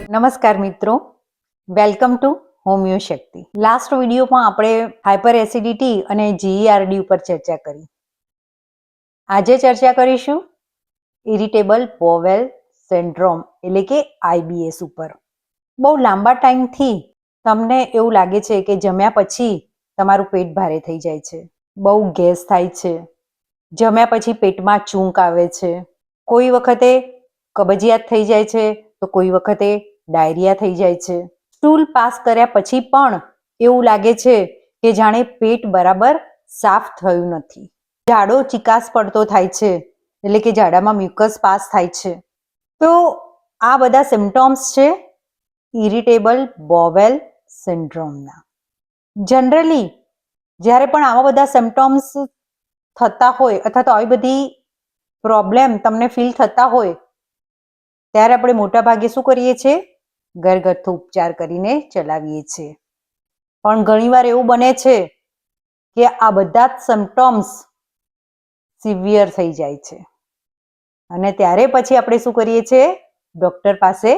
નમસ્કાર મિત્રો, welcome to homeo Shakti. Last વિડીયોમાં આપણે હાઇપર એસિડિટી અને GERD ઉપર ચર્ચા કરી. આજે ચર્ચા કરીશું ઇરિટેબલ બોવેલ સિન્ડ્રોમ એટલે કે IBS ઉપર. બહુ લાંબા ટાઈમથી તમને એવું લાગે છે કે જમ્યા પછી તમારું પેટ ભારે થઈ જાય છે, બહુ ગેસ થાય છે, જમ્યા પછી પેટમાં ચૂંક આવે છે, કોઈ વખતે કબજિયાત થઈ જાય છે તો કોઈ વખતે ડાયરિયા થઈ જાય છે. સ્ટૂલ પાસ કર્યા પછી પણ એવું લાગે છે કે જાણે પેટ બરાબર સાફ થયું નથી. ઝાડો ચિકાસ પડતો થાય છે એટલે કે ઝાડામાં મ્યુકસ પાસ થાય છે. તો આ બધા સિમ્ટોમ્સ છે ઇરિટેબલ બોવેલ સિન્ડ્રોમના. જનરલી જ્યારે પણ આવા બધા સિમ્ટોમ્સ થતા હોય અથવા તો આવી બધી પ્રોબ્લેમ તમને ફીલ થતા હોય ત્યારે આપણે મોટા ભાગે શું કરીએ છીએ? ઘરગથ્થુ ઉપચાર કરીને ચલાવીએ છીએ. પણ ઘણીવાર એવું બને છે કે આ બધા જ સિમ્ટોમ્સ સિવિયર થઈ જાય છે અને ત્યારે પછી આપણે શું કરીએ છીએ? ડૉક્ટર પાસે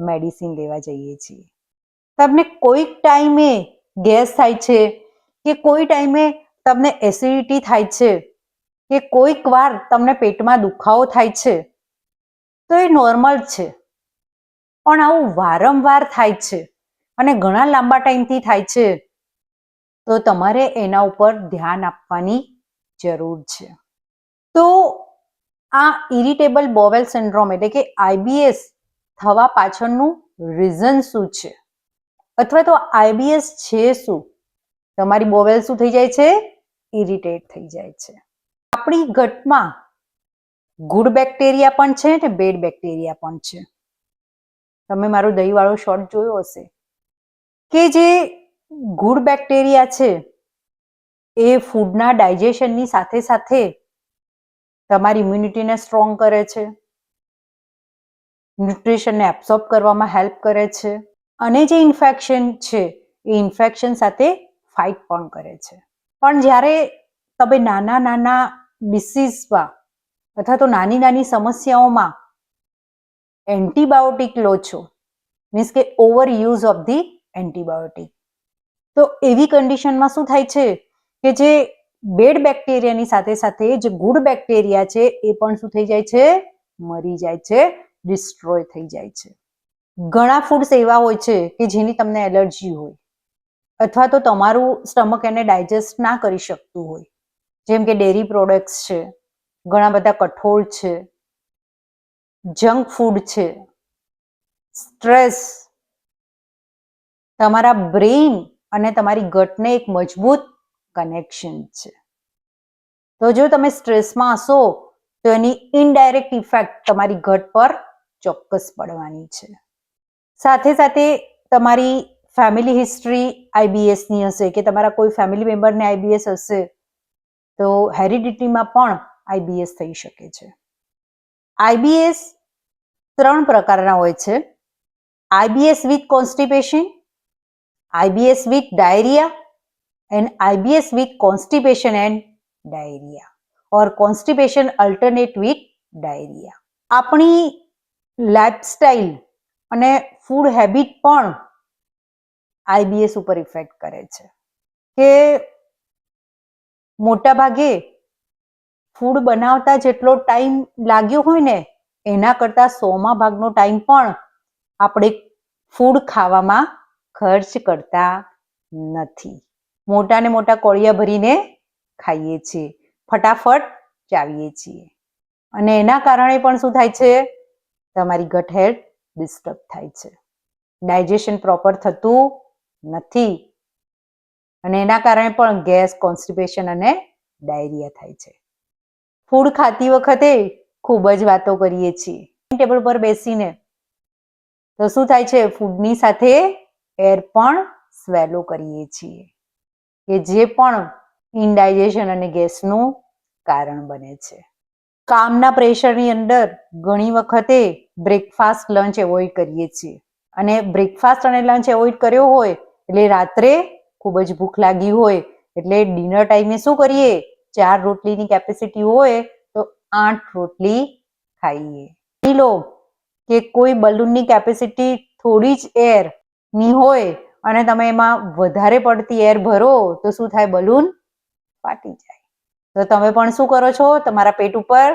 મેડિસિન લેવા જઈએ છીએ. તમને કોઈક ટાઈમે ગેસ થાય છે કે કોઈ ટાઈમે તમને એસિડિટી થાય છે કે કોઈક વાર તમને પેટમાં દુખાવો થાય છે તો એ નોર્મલ છે. પણ આવું વારંવાર થાય છે અને ઘણા લાંબા ટાઈમથી થાય છે તો તમારે એના ઉપર ધ્યાન આપવાની જરૂર છે. તો આ ઇરિટેબલ બોવેલ સિન્ડ્રોમ એટલે કે IBS થવા પાછળનું રીઝન શું છે અથવા તો IBS છે શું? તમારી બોવેલ શું થઈ જાય છે? ઇરિટેટ થઈ જાય છે. આપણી ગટમાં ગુડ બેક્ટેરિયા પણ છે ને બેડ બેક્ટેરિયા પણ છે. તમે મારો દહીંવાળો શોર્ટ જોયો હશે કે જે ગુડ બેક્ટેરિયા છે એ ફૂડના ડાયજેશનની સાથે સાથે તમારી ઇમ્યુનિટીને સ્ટ્રોંગ કરે છે, ન્યુટ્રિશનને એબ્સોર્બ કરવામાં હેલ્પ કરે છે અને જે ઇન્ફેક્શન છે એ ઇન્ફેક્શન સાથે ફાઇટ પણ કરે છે. પણ જ્યારે તમે નાના નાના ડિસીઝમાં અથવા તો નાની નાની સમસ્યાઓમાં એન્ટીબાયોટિક લો છો, મીન્સ કે over use of the antibiotic, તો એવી કન્ડિશનમાં શું થાય છે કે જે બેડ બેક્ટેરિયાની સાથે સાથે જે ગુડ બેક્ટેરિયા છે એ પણ શું થઈ જાય છે? મરી જાય છે, ડિસ્ટ્રોય થઈ જાય છે. ઘણા ફૂડ્સ એવા હોય છે કે જેની તમને એલર્જી હોય અથવા તો તમારું સ્ટમક એને ડાયજેસ્ટ ના કરી શકતું હોય, જેમ કે ડેરી પ્રોડક્ટ્સ છે, ઘણા બધા કઠોળ છે, જંક ફૂડ છે, સ્ટ્રેસ, તમારા બ્રેઇન અને તમારી ગટને એક મજબૂત કનેક્શન છે. તો જો તમે સ્ટ્રેસમાં હશો તો એની ઇનડાયરેક્ટ ઇફેક્ટ તમારી ગટ પર ચોક્કસ પડવાની છે. સાથે સાથે તમારી ફેમિલી હિસ્ટ્રી IBSની હશે કે તમારા કોઈ ફેમિલી મેમ્બરને IBS હશે તો હેરિડિટીમાં પણ IBS થઈ શકે છે. IBS 3 પ્રકારના હોય છે. IBS with constipation, IBS with diarrhea and IBS with constipation and diarrhea or constipation alternate with diarrhea. આપણી લાઈફસ્ટાઈલ અને ફૂડ હેબિટ પણ IBS ઉપર ઇફેક્ટ કરે છે કે મોટા ભાગે ફૂડ બનાવતા જેટલો ટાઈમ લાગ્યો હોય ને એના કરતાં 100માં ભાગનો ટાઈમ પણ આપણે ફૂડ ખાવામાં ખર્ચ કરતા નથી. મોટા ને મોટા કોળિયા ભરીને ખાઈએ છીએ, ફટાફટ ચાવીએ છીએ અને એના કારણે પણ શું થાય છે? તમારી ગટ હેલ્થ ડિસ્ટર્બ થાય છે, ડાયજેશન પ્રોપર થતું નથી અને એના કારણે પણ ગેસ, કોન્સ્ટિપેશન અને ડાયરિયા થાય છે. ફૂડ ખાતી વખતે ખૂબ જ વાતો કરીએ છીએ ટેબલ પર બેસીને, તો શું થાય છે? ફૂડની સાથે એર પણ સ્વેલો કરીએ છીએ કે જે પણ ઇનડાયજેશન અને ગેસનું કારણ બને છે. કામના પ્રેશરની અંદર ઘણી વખતે બ્રેકફાસ્ટ, લંચ એવોઇડ કરીએ છીએ અને બ્રેકફાસ્ટ અને લંચ એવોઇડ કર્યો હોય એટલે રાત્રે ખૂબ જ ભૂખ લાગી હોય એટલે ડિનર ટાઈમે શું કરીએ? 4 રોટલીની કેપેસિટી હોય તો 8 રોટલી ખાઈએ. લો કે કોઈ બલૂનની કેપેસિટી થોડી જ એર ની હોય અને તમે એમાં વધારે પડતી એર ભરો તો શું થાય? બલૂન ફાટી જાય. તો તમે પણ શું કરો છો? તમારા પેટ ઉપર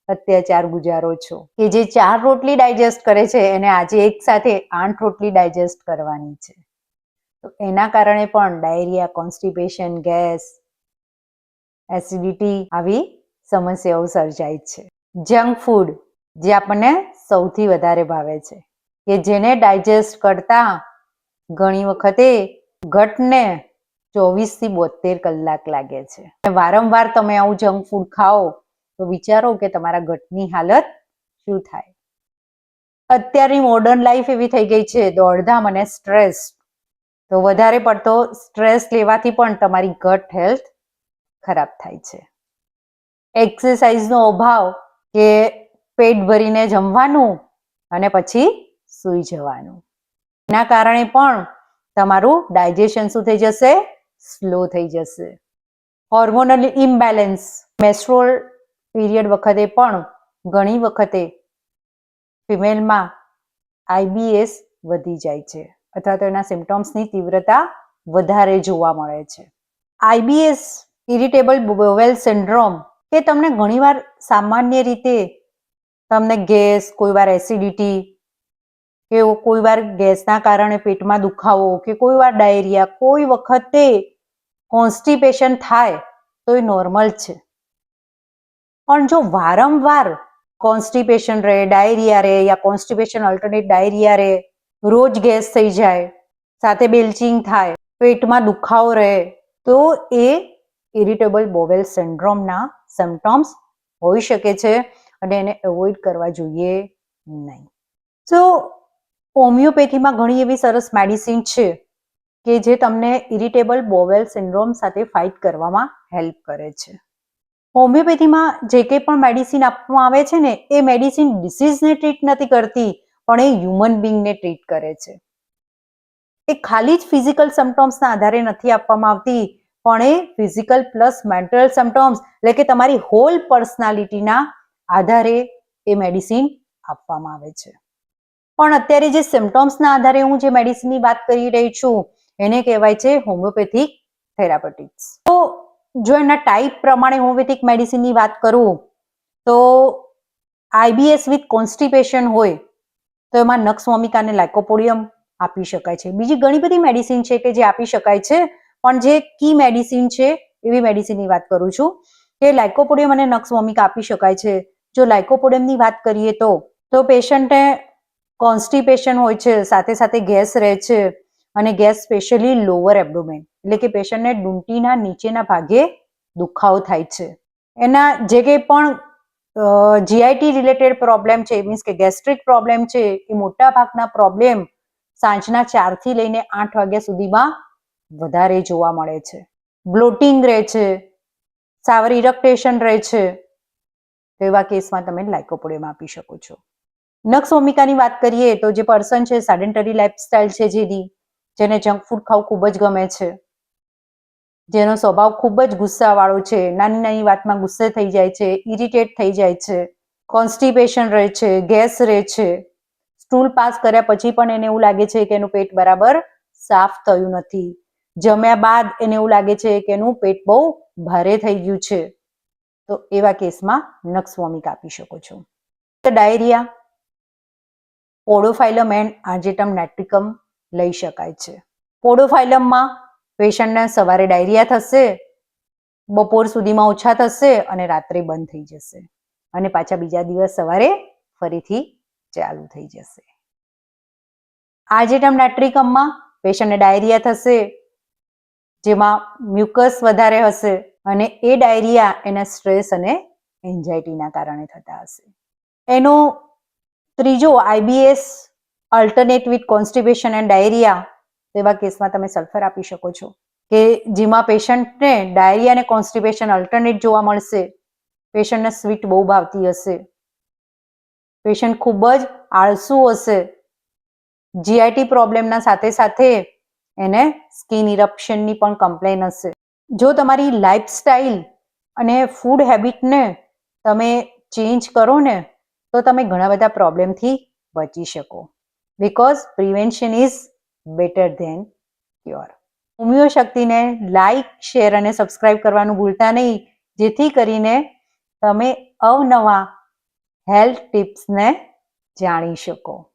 અત્યાચાર ગુજારો છો કે જે 4 રોટલી ડાયજેસ્ટ કરે છે એને આજે એક સાથે 8 રોટલી ડાયજેસ્ટ કરવાની છે. તો એના કારણે પણ ડાયરિયા, કોન્સ્ટિપેશન, ગેસ, એસિડિટી આવી સમસ્યાઓ સર્જાય છે. જંક ફૂડ જે આપણને સૌથી વધારે ભાવે છે કે જેને ડાયજેસ્ટ કરતા ઘણી વખતે ગટને 24 થી 72 કલાક લાગે છે. વારંવાર તમે આવું જંક ફૂડ ખાઓ તો વિચારો કે તમારા ગટની હાલત શું થાય. અત્યારની મોડર્ન લાઈફ એવી થઈ ગઈ છે, દોડધામ અને સ્ટ્રેસ. તો વધારે પડતો સ્ટ્રેસ લેવાથી પણ તમારી ગટ હેલ્થ ખરાબ થાય છે. એક્સરસાઇઝનો અભાવ કે પેટ ભરીને જમવાનું અને પછી સૂઈ જવાનું, એના કારણે પણ તમારું ડાયજેશન શું થઈ જશે? સ્લો થઈ જશે. હોર્મોનલ ઇમ્બેલેન્સ, મેન્સ્ટ્રુઅલ પીરિયડ વખતે પણ ઘણી વખતે ફિમેલમાં IBS વધી જાય છે અથવા તો એના સિમ્પટોમ્સની તીવ્રતા વધારે જોવા મળે છે. IBS, ઇરિટેબલ બોવેલ સિન્ડ્રોમ, કે તમને ઘણીવાર સામાન્ય રીતે તમને ગેસ, કોઈવાર એસિડિટી કે કોઈવાર ગેસના કારણે પેટમાં દુખાવો કે કોઈવાર ડાયરિયા, કોઈ વખતે કોન્સ્ટિપેશન થાય તો એ નોર્મલ છે. પણ જો વારંવાર કોન્સ્ટિપેશન રહે, ડાયરિયા રહે યા કોન્સ્ટિપેશન અલ્ટરનેટ ડાયરિયા રહે, રોજ ગેસ થઈ જાય, સાથે બેલ્ચિંગ થાય, પેટમાં દુખાવો રહે, તો એ ઇરિટેબલ બોવેલ સિન્ડ્રોમના સિમ્પટોમ્સ હોઈ શકે છે અને એને એવોઇડ કરવા જોઈએ નહીં. તો હોમિયોપેથીમાં ઘણી એવી સરસ મેડિસિન છે કે જે તમને ઇરિટેબલ બોવેલ સિન્ડ્રોમ સાથે ફાઇટ કરવામાં હેલ્પ કરે છે. હોમિયોપેથીમાં જે કંઈ પણ મેડિસિન આપવામાં આવે છે ને, એ મેડિસિન ડિસીઝને ટ્રીટ નથી કરતી, પણ એ હ્યુમન બિંગને ટ્રીટ કરે છે. એ ખાલી જ ફિઝિકલ સિમ્પટોમ્સના આધારે નથી આપવામાં આવતી, પણ એ ફિઝિકલ પ્લસ મેન્ટલ સિમ્પટોમ્સ એટલે કે તમારી હોલ પર્સનાલિટીના આધારે એ મેડિસિન આપવામાં આવે છે. પણ અત્યારે જે સિમ્પટોમ્સના આધારે હું જે મેડિસિનની વાત કરી રહી છું એને કહેવાય છે હોમિયોપેથિક થેરાપેટિક્સ. તો જો એના ટાઈપ પ્રમાણે હોમિયોપેથિક મેડિસિનની વાત કરું તો IBS વિથ કોન્સ્ટિપેશન હોય તો એમાં નક્સ વોમિકા અને લાઇકોપોડિયમ આપી શકાય છે. બીજી ઘણી બધી મેડિસિન છે કે જે આપી શકાય છે, પણ જે કી મેડિસિન છે એવી મેડિસિનની વાત કરું છું કે લાઇકોપોડિયમ અને નક્સ વોમિકા આપી શકાય છે. જો લાઇકોપોડિયમની વાત કરીએ તો પેશન્ટને કોન્સ્ટિપેશન હોય છે, સાથે સાથે ગેસ રહે છે અને ગેસ સ્પેશિયલી લોઅર એબ્ડોમેન એટલે કે પેશન્ટને ડૂંટીના નીચેના ભાગે દુખાવો થાય છે. એના જે કંઈ પણ GIT રિલેટેડ પ્રોબ્લેમ છે, મીન્સ કે ગેસ્ટ્રિક પ્રોબ્લેમ છે, એ મોટા ભાગના પ્રોબ્લેમ સાંજના 4 થી લઈને 8 વાગ્યા સુધીમાં વધારે જોવા મળે છે. બ્લોટિંગ રહે છે, સાવર ઇરેક્ટેશન રહે છે, તો એવા કેસમાં તમે લાઇકોપોડિયમ આપી શકો છો. નક્સ વોમિકાની વાત કરીએ તો જે પર્સન છે સેડેન્ટરી લાઇફસ્ટાઇલ છે જેને જંક ફૂડ ખાવું ખૂબ જ ગમે છે, જેનો સ્વભાવ ખૂબ જ ગુસ્સાવાળો છે, નાની નાની વાતમાં ગુસ્સે થઈ જાય છે, ઇરિટેટ થઈ જાય છે, કોન્સ્ટિપેશન રહે છે, ગેસ રહે છે, સ્ટૂલ પાસ કર્યા પછી પણ એને એવું લાગે છે કે એનું પેટ બરાબર સાફ થયું નથી, જમ્યા બાદ એને એવું લાગે છે કે એનું પેટ બહુ ભારે થઈ ગયું છે, તો એવા કેસમાં નક્સ વોમિકા આપી શકો છો. ડાયરિયા, પોડોફાઇલમ એન્ડ આર્જેટમ નેટ્રિકમ લઈ શકાય છે. પોડોફાઇલમમાં પેશન્ટને સવારે ડાયરિયા થશે, બપોર સુધીમાં ઓછા થશે અને રાત્રે બંધ થઈ જશે અને પાછા બીજા દિવસ સવારે ફરીથી ચાલુ થઈ જશે. આર્જેટમ નેટ્રિકમમાં પેશન્ટને ડાયરિયા થશે, જેમાં મ્યુકસ વધારે હશે અને એ ડાયરિયા એના સ્ટ્રેસ અને એન્ઝાઇટીના કારણે થતા હશે. એનો ત્રીજો IBS alternate with constipation and diarrhoea, તેવા કેસમાં તમે સલ્ફર આપી શકો છો કે જેમાં પેશન્ટને ડાયરિયા અને કોન્સ્ટિપેશન અલ્ટરનેટ જોવા મળશે. પેશન્ટને સ્વીટ બહુ ભાવતી હશે, પેશન્ટ ખૂબ જ આળસુ હશે, GIT પ્રોબ્લેમના સાથે સાથે એને સ્કિન ઇરપ્શનની પણ કમ્પ્લેન હશે. જો તમારી લાઈફસ્ટાઈલ અને ફૂડ હેબિટને તમે ચેન્જ કરો ને તો તમે ઘણા બધા પ્રોબ્લેમથી બચી શકો. because prevention is better than cure. Homeo શક્તિને લાઈક, શેર અને સબસ્ક્રાઇબ કરવાનું ભૂલતા નહીં, જેથી કરીને તમે અવનવા હેલ્થ ટિપ્સને જાણી શકો.